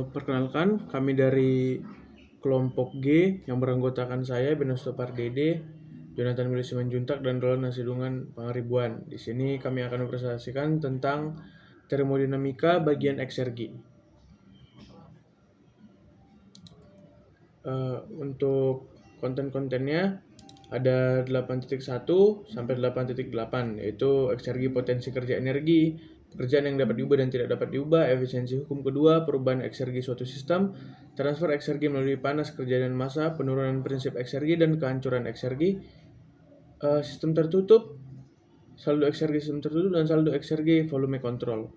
Perkenalkan, kami dari kelompok G yang beranggotakan saya, Benosto Pardede, Jonathan Willy Simanjuntak, dan Roland Nasidungan Pangaribuan. Di sini kami akan mempresentasikan tentang termodinamika bagian eksergi. Untuk konten-kontennya ada 8.1 sampai 8.8, yaitu eksergi potensi kerja energi, pekerjaan yang dapat diubah dan tidak dapat diubah, efisiensi hukum kedua, perubahan eksergi suatu sistem, transfer eksergi melalui panas, kerja dan massa, penurunan prinsip eksergi dan kehancuran eksergi, sistem tertutup, saldo eksergi sistem tertutup, dan saldo eksergi volume kontrol.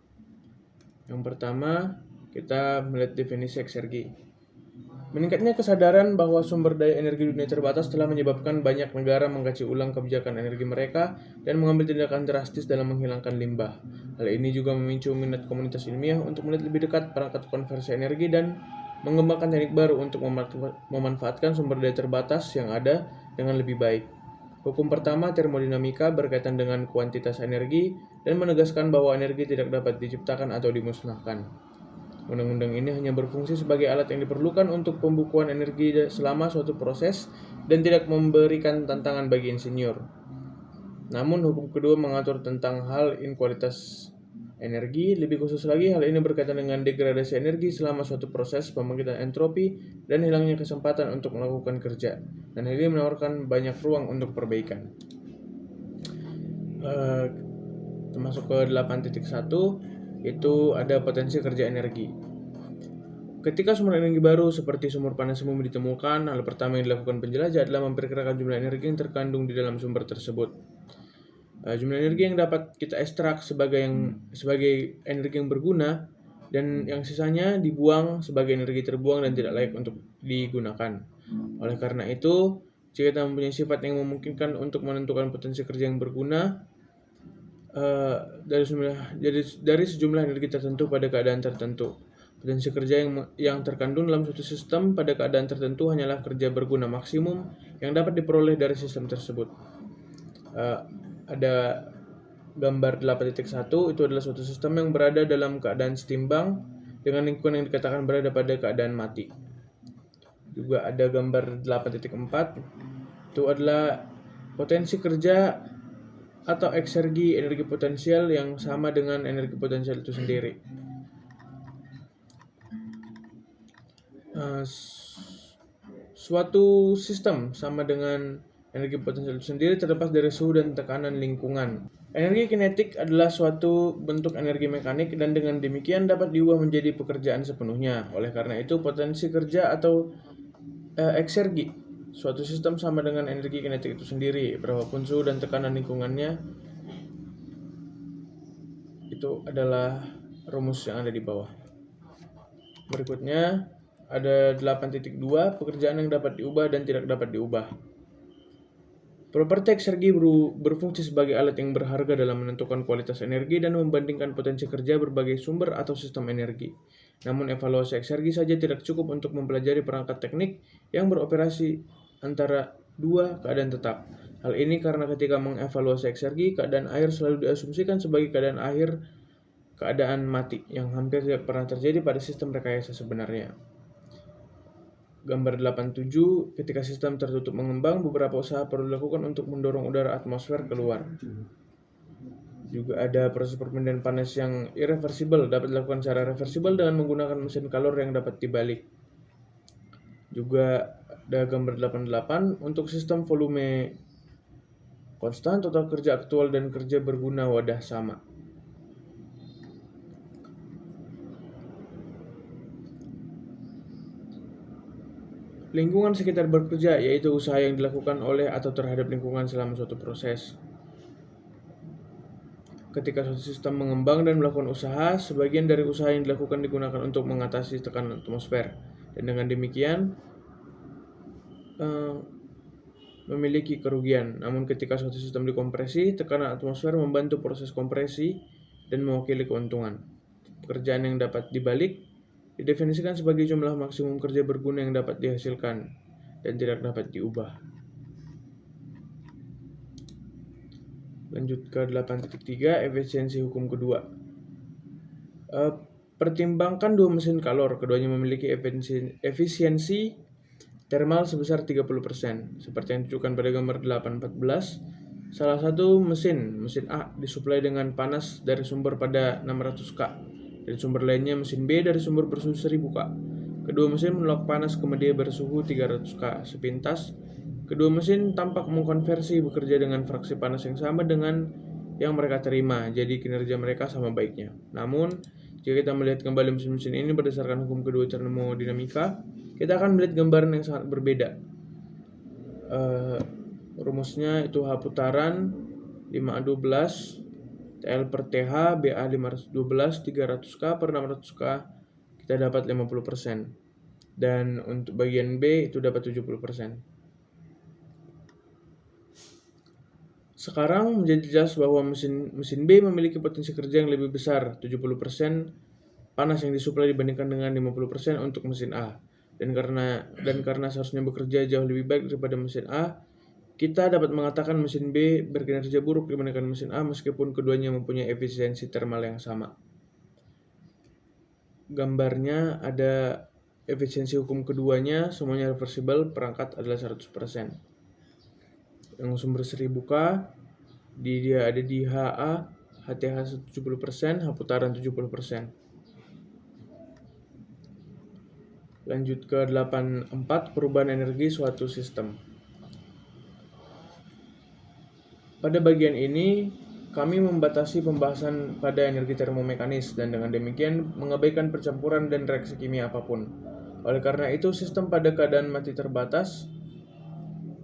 Yang pertama, kita melihat definisi eksergi. Meningkatnya kesadaran bahwa sumber daya energi dunia terbatas telah menyebabkan banyak negara mengkaji ulang kebijakan energi mereka dan mengambil tindakan drastis dalam menghilangkan limbah. Hal ini juga memicu minat komunitas ilmiah untuk melihat lebih dekat perangkat konversi energi dan mengembangkan teknik baru untuk memanfaatkan sumber daya terbatas yang ada dengan lebih baik. Hukum pertama, termodinamika, berkaitan dengan kuantitas energi dan menegaskan bahwa energi tidak dapat diciptakan atau dimusnahkan. Undang-undang ini hanya berfungsi sebagai alat yang diperlukan untuk pembukuan energi selama suatu proses dan tidak memberikan tantangan bagi insinyur. Namun, hukum kedua mengatur tentang hal inekualitas energi. Lebih khusus lagi, hal ini berkaitan dengan degradasi energi selama suatu proses, pembangkitan entropi, dan hilangnya kesempatan untuk melakukan kerja. Dan hal ini menawarkan banyak ruang untuk perbaikan. Termasuk ke 8.1, itu ada potensi kerja energi. Ketika sumber energi baru seperti sumber panas bumi ditemukan, hal pertama yang dilakukan penjelajah adalah memperkirakan jumlah energi yang terkandung di dalam sumber tersebut. Jumlah energi yang dapat kita ekstrak sebagai energi yang berguna dan yang sisanya dibuang sebagai energi terbuang dan tidak layak untuk digunakan. Oleh karena itu, jika kita mempunyai sifat yang memungkinkan untuk menentukan potensi kerja yang berguna dari sejumlah energi tertentu pada keadaan tertentu. Potensi kerja yang terkandung dalam suatu sistem pada keadaan tertentu hanyalah kerja berguna maksimum yang dapat diperoleh dari sistem tersebut. Ada gambar 8.1, itu adalah suatu sistem yang berada dalam keadaan setimbang dengan lingkungan yang dikatakan berada pada keadaan mati. Juga ada gambar 8.4, itu adalah potensi kerja atau eksergi energi potensial yang sama dengan energi potensial itu sendiri. Suatu sistem sama dengan energi potensial itu sendiri terlepas dari suhu dan tekanan lingkungan. Energi kinetik adalah suatu bentuk energi mekanik dan dengan demikian dapat diubah menjadi pekerjaan sepenuhnya. Oleh karena itu, potensi kerja atau eksergi suatu sistem sama dengan energi kinetik itu sendiri, berapapun suhu dan tekanan lingkungannya. Itu adalah rumus yang ada di bawah. Berikutnya ada 8.2, pekerjaan yang dapat diubah dan tidak dapat diubah. Properti eksergi berfungsi sebagai alat yang berharga dalam menentukan kualitas energi dan membandingkan potensi kerja berbagai sumber atau sistem energi. Namun evaluasi eksergi saja tidak cukup untuk mempelajari perangkat teknik yang beroperasi antara dua keadaan tetap. Hal ini karena ketika mengevaluasi eksergi, keadaan air selalu diasumsikan sebagai keadaan mati yang hampir tidak pernah terjadi pada sistem rekayasa sebenarnya. Gambar 87, ketika sistem tertutup mengembang, beberapa usaha perlu dilakukan untuk mendorong udara atmosfer keluar. Juga ada proses perpindahan panas yang irreversibel, dapat dilakukan secara reversibel dengan menggunakan mesin kalor yang dapat dibalik. Juga ada gambar 88, untuk sistem volume konstan, total kerja aktual dan kerja berguna wadah sama. Lingkungan sekitar bekerja, yaitu usaha yang dilakukan oleh atau terhadap lingkungan selama suatu proses. Ketika suatu sistem mengembang dan melakukan usaha, sebagian dari usaha yang dilakukan digunakan untuk mengatasi tekanan atmosfer. Dan dengan demikian, memiliki kerugian. Namun ketika suatu sistem dikompresi, tekanan atmosfer membantu proses kompresi dan mewakili keuntungan. Pekerjaan yang dapat dibalik didefinisikan sebagai jumlah maksimum kerja berguna yang dapat dihasilkan dan tidak dapat diubah. Lanjut ke 8.3, efisiensi hukum kedua. Pertimbangkan dua mesin kalor, keduanya memiliki efisiensi thermal sebesar 30%. Seperti yang ditunjukkan pada gambar 8.14, salah satu mesin A, disuplai dengan panas dari sumber pada 600 K, dan sumber lainnya mesin B dari sumber bersuhu 1000 K. Kedua mesin menolak panas ke media bersuhu 300 K. Sepintas, kedua mesin tampak mengkonversi bekerja dengan fraksi panas yang sama dengan yang mereka terima, jadi kinerja mereka sama baiknya. Namun, jika kita melihat kembali mesin-mesin ini berdasarkan hukum kedua termodinamika, kita akan melihat gambaran yang sangat berbeda. Rumusnya itu H putaran 5A12 TL per TH BA 512 300K per 600K, kita dapat 50%. Dan untuk bagian B itu dapat 70%. Sekarang menjadi jelas bahwa mesin B memiliki potensi kerja yang lebih besar, 70% panas yang disuplai dibandingkan dengan 50% untuk mesin A. Dan karena seharusnya bekerja jauh lebih baik daripada mesin A, kita dapat mengatakan mesin B berkinerja buruk dibandingkan mesin A meskipun keduanya mempunyai efisiensi thermal yang sama. Gambarnya ada efisiensi hukum keduanya, semuanya reversible, perangkat adalah 100%. Yang sumber 1000K, dia ada di HA, HTH 70%, H putaran 70%. Lanjut ke 8.4, perubahan energi suatu sistem. Pada bagian ini, kami membatasi pembahasan pada energi termomekanis dan dengan demikian mengabaikan percampuran dan reaksi kimia apapun. Oleh karena itu, sistem pada keadaan mati terbatas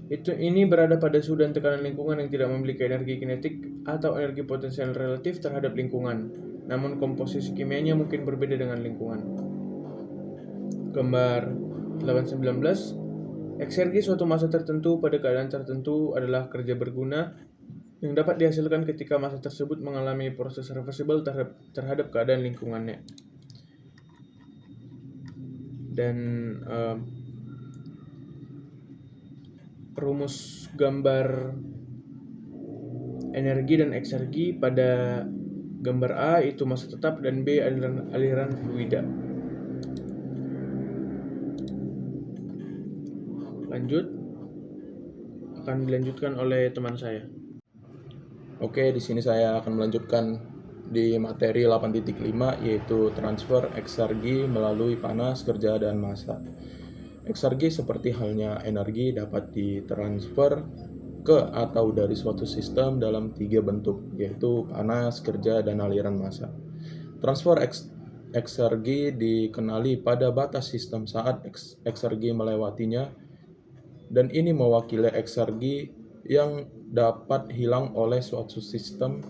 ini berada pada suhu dan tekanan lingkungan yang tidak memiliki energi kinetik atau energi potensial relatif terhadap lingkungan, namun komposisi kimianya mungkin berbeda dengan lingkungan. Gambar 8.19, eksergi suatu massa tertentu pada keadaan tertentu adalah kerja berguna yang dapat dihasilkan ketika massa tersebut mengalami proses reversible terhadap keadaan lingkungannya. Dan rumus gambar energi dan eksergi pada gambar A itu massa tetap dan B aliran fluida. Lanjut, akan dilanjutkan oleh teman saya. Oke, di sini saya akan melanjutkan di materi 8.5 yaitu transfer eksergi melalui panas, kerja, dan massa. Eksergi seperti halnya energi dapat ditransfer ke atau dari suatu sistem dalam 3 bentuk, yaitu panas, kerja, dan aliran massa. Transfer eksergi dikenali pada batas sistem saat eksergi melewatinya, dan ini mewakili eksergi yang dapat hilang oleh suatu sistem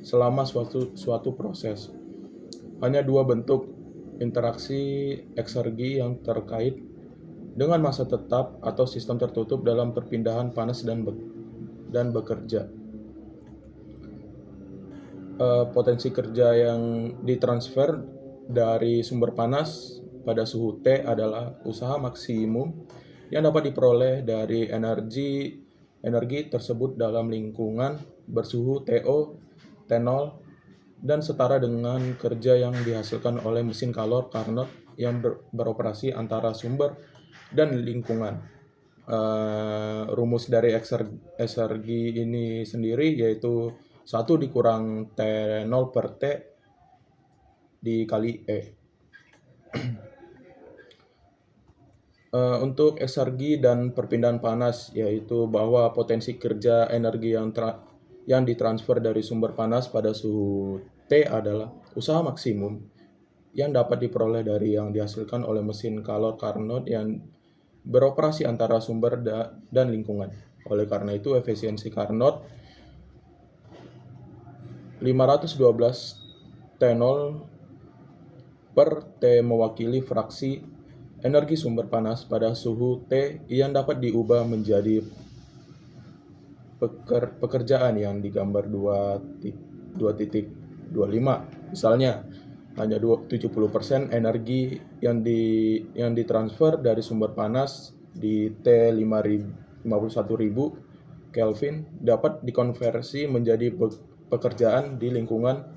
selama suatu proses. Hanya 2 bentuk interaksi eksergi yang terkait dengan massa tetap atau sistem tertutup dalam perpindahan panas dan bekerja. Potensi kerja yang ditransfer dari sumber panas pada suhu T adalah usaha maksimum yang dapat diperoleh dari energi tersebut dalam lingkungan bersuhu TO, T0, dan setara dengan kerja yang dihasilkan oleh mesin kalor Carnot yang beroperasi antara sumber dan lingkungan. Rumus dari eksergi ini sendiri yaitu 1 dikurang T0 per T dikali E. Untuk eksergi dan perpindahan panas, yaitu bahwa potensi kerja energi yang ditransfer dari sumber panas pada suhu T adalah usaha maksimum yang dapat diperoleh dari yang dihasilkan oleh mesin kalor Carnot yang beroperasi antara sumber dan lingkungan. Oleh karena itu, efisiensi Carnot 512 T0 per T mewakili fraksi energi sumber panas pada suhu T yang dapat diubah menjadi pekerjaan yang digambar 2.25. Misalnya, hanya 70% energi yang ditransfer dari sumber panas di T 51.000 Kelvin dapat dikonversi menjadi pekerjaan di lingkungan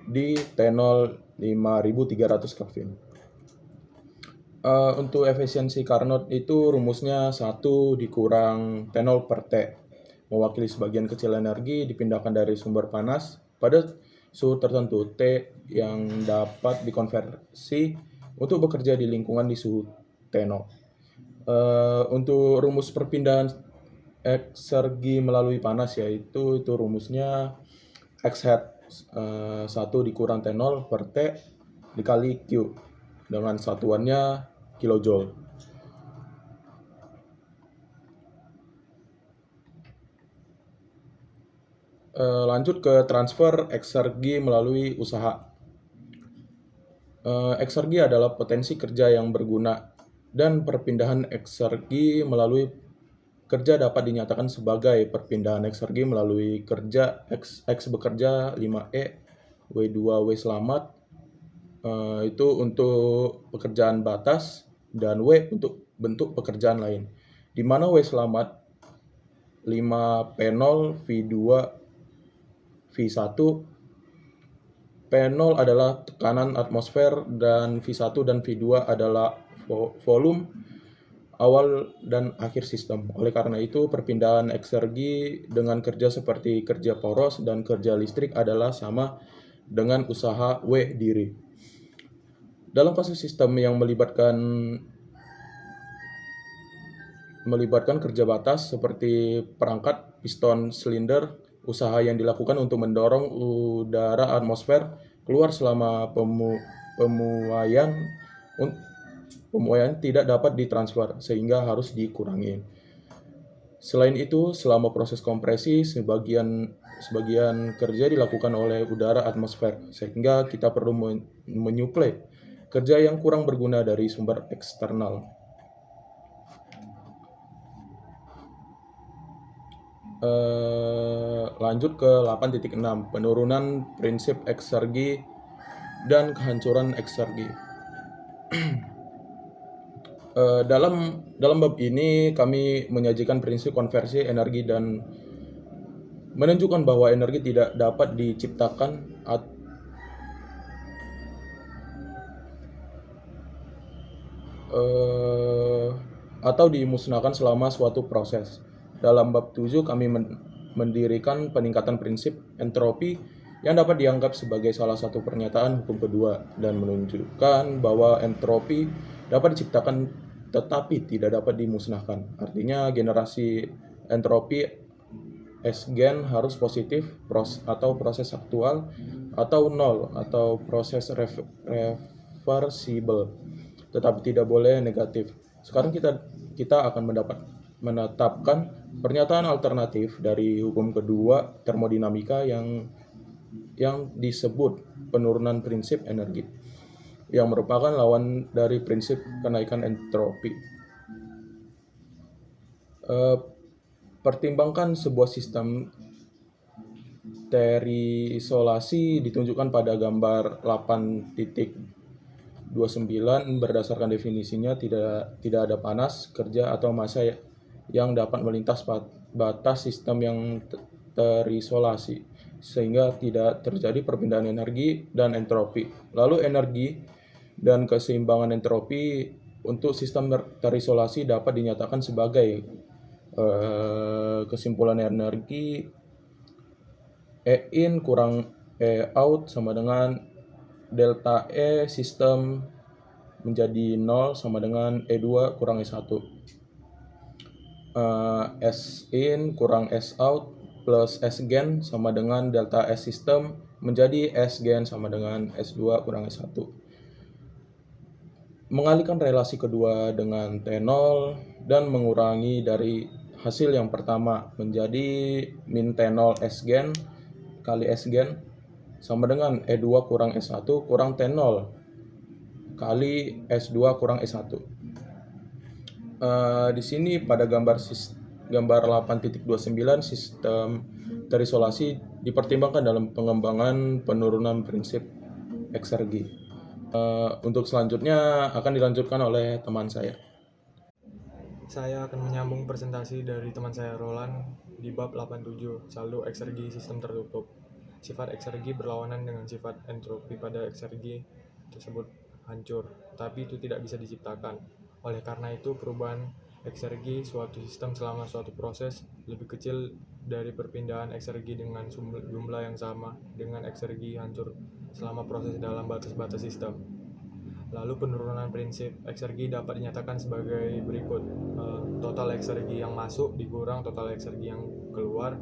di T0 5300 Kelvin. Untuk efisiensi Carnot itu rumusnya 1 dikurang T0 per T, mewakili sebagian kecil energi dipindahkan dari sumber panas pada suhu tertentu T yang dapat dikonversi untuk bekerja di lingkungan di suhu T0. Untuk rumus perpindahan eksergi melalui panas yaitu itu rumusnya X hat 1 dikurang T0 per T dikali Q dengan satuannya kilojoule. Lanjut ke transfer eksergi melalui usaha. Eksergi adalah potensi kerja yang berguna dan perpindahan eksergi melalui kerja dapat dinyatakan sebagai perpindahan eksergi melalui kerja X bekerja 5E, W2W selamat, itu untuk pekerjaan batas, dan W untuk bentuk pekerjaan lain. Di mana W selamat 5P0 V2 V1, P0 adalah tekanan atmosfer dan V1 dan V2 adalah volume awal dan akhir sistem. Oleh karena itu, perpindahan eksergi dengan kerja seperti kerja poros dan kerja listrik adalah sama dengan usaha W diri. Dalam kasus sistem yang melibatkan kerja batas seperti perangkat, piston, silinder, usaha yang dilakukan untuk mendorong udara atmosfer keluar selama pemuaian tidak dapat ditransfer sehingga harus dikurangi. Selain itu, selama proses kompresi sebagian kerja dilakukan oleh udara atmosfer sehingga kita perlu menyuplai kerja yang kurang berguna dari sumber eksternal. Lanjut ke 8.6, penurunan prinsip eksergi dan kehancuran eksergi. Dalam bab ini kami menyajikan prinsip konversi energi dan menunjukkan bahwa energi tidak dapat diciptakan atau dimusnahkan selama suatu proses. Dalam bab 7 kami mendirikan peningkatan prinsip entropi yang dapat dianggap sebagai salah satu pernyataan hukum kedua dan menunjukkan bahwa entropi dapat diciptakan tetapi tidak dapat dimusnahkan. Artinya generasi entropi S-gen harus positif atau proses aktual, atau nol atau proses reversible, tetapi tidak boleh negatif. Sekarang kita akan menetapkan pernyataan alternatif dari hukum kedua termodinamika yang disebut penurunan prinsip energi, yang merupakan lawan dari prinsip kenaikan entropi. Pertimbangkan sebuah sistem terisolasi ditunjukkan pada gambar 8.29 berdasarkan definisinya tidak ada panas, kerja, atau massa yang dapat melintas batas sistem yang terisolasi sehingga tidak terjadi perpindahan energi dan entropi. Lalu energi dan keseimbangan entropi untuk sistem terisolasi dapat dinyatakan sebagai kesimpulan energi E in kurang E out sama dengan delta E sistem menjadi 0 sama dengan E2 kurang E1. S in kurang S out plus S gen sama dengan delta S sistem menjadi S gen sama dengan S2 kurang S1. Mengalihkan relasi kedua dengan T0 dan mengurangi dari hasil yang pertama menjadi min T0 S gen kali S gen sama dengan E2 kurang S1 kurang T0 kali S2 kurang S1. Di sini pada gambar 8.29 sistem terisolasi dipertimbangkan dalam pengembangan penurunan prinsip eksergi. Untuk selanjutnya akan dilanjutkan oleh teman saya. Saya akan menyambung presentasi dari teman saya Roland di bab 87, saldo eksergi sistem tertutup. sifat eksergi berlawanan dengan sifat entropi pada eksergi tersebut hancur, tapi itu tidak bisa diciptakan. Oleh karena itu, perubahan eksergi suatu sistem selama suatu proses lebih kecil dari perpindahan eksergi dengan jumlah yang sama dengan eksergi hancur selama proses dalam batas-batas sistem. Lalu penurunan prinsip eksergi dapat dinyatakan sebagai berikut. Total eksergi yang masuk dikurang total eksergi yang keluar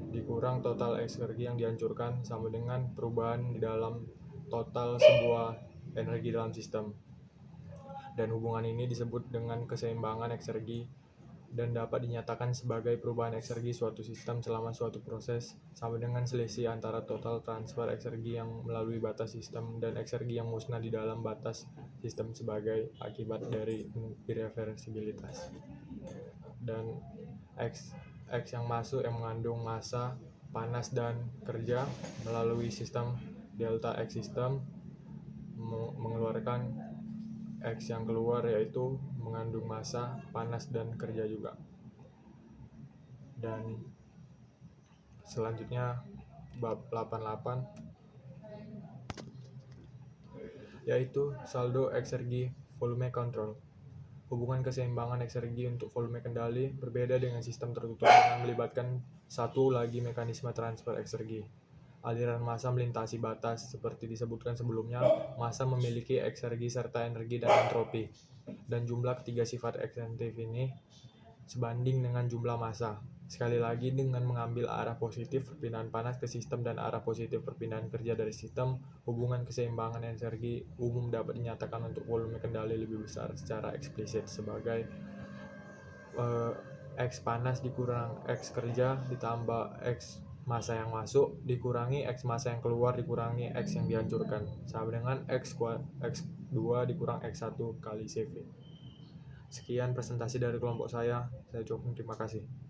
dikurang total eksergi yang dihancurkan sama dengan perubahan di dalam total sebuah energi dalam sistem. Dan hubungan ini disebut dengan keseimbangan eksergi dan dapat dinyatakan sebagai perubahan eksergi suatu sistem selama suatu proses sama dengan selisih antara total transfer eksergi yang melalui batas sistem dan eksergi yang musnah di dalam batas sistem sebagai akibat dari irreversibilitas. Dan X yang masuk yang mengandung massa, panas, dan kerja melalui sistem delta X sistem mengeluarkan X yang keluar yaitu mengandung massa, panas, dan kerja juga. Dan selanjutnya bab 88 yaitu saldo eksergi volume control. Hubungan keseimbangan eksergi untuk volume kendali berbeda dengan sistem tertutup dengan melibatkan satu lagi mekanisme transfer eksergi. Aliran massa melintasi batas. Seperti disebutkan sebelumnya, massa memiliki eksergi serta energi dan entropi. Dan jumlah ketiga sifat eksentif ini sebanding dengan jumlah massa. Sekali lagi, dengan mengambil arah positif perpindahan panas ke sistem dan arah positif perpindahan kerja dari sistem, hubungan keseimbangan eksergi umum dapat dinyatakan untuk volume kendali lebih besar secara eksplisit sebagai X panas dikurang X kerja ditambah X massa yang masuk dikurangi X massa yang keluar dikurangi X yang dihancurkan sama dengan X2 dikurang X1 kali CV. Sekian presentasi dari kelompok saya. Saya ucapkan terima kasih.